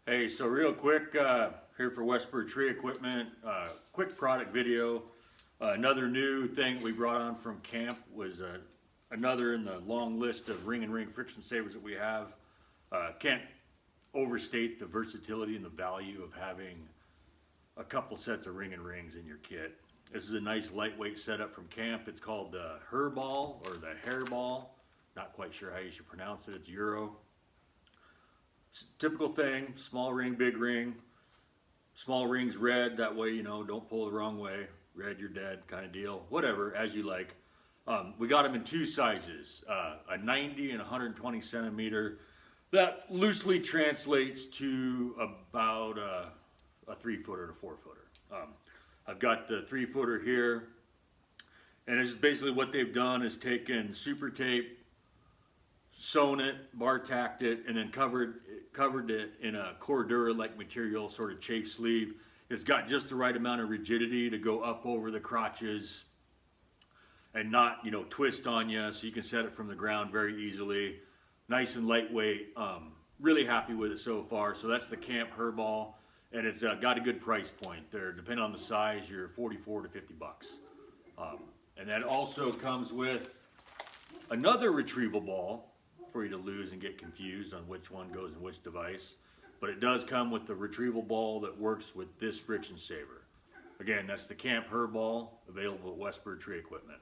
Hey, so real quick, here for WesSpur Tree Equipment, quick product video. Another new thing we brought on from camp was another in the long list of ring and ring friction savers that we have. Can't overstate the versatility and the value of having a couple sets of ring and rings in your kit. This is a nice lightweight setup from camp. It's called the Herbol or the Hairball. Not quite sure how you should pronounce it. It's Euro. Typical thing, small ring, big ring. Small ring's red, that way, you know, don't pull the wrong way. Red, you're dead kind of deal. Whatever, as you like. We got them in two sizes, a 90 and 120 centimeter. That loosely translates to about a 3-footer to 4-footer. I've got the 3-footer here, and it's basically what they've done is taken super tape, sewn it, bar tacked it, and then covered it in a Cordura-like material, sort of chafe sleeve. It's got just the right amount of rigidity to go up over the crotches and not, you know, twist on you, so you can set it from the ground very easily. Nice and lightweight. Really happy with it so far. So that's the Camp Herbol, and it's got a good price point there. Depending on the size, you're 44 to 50 bucks. And that also comes with another retrieval ball for you to lose and get confused on which one goes in which device. But it does come with the retrieval ball that works with this friction saver. Again, that's the Camp Herbol, available at WesSpur Tree Equipment.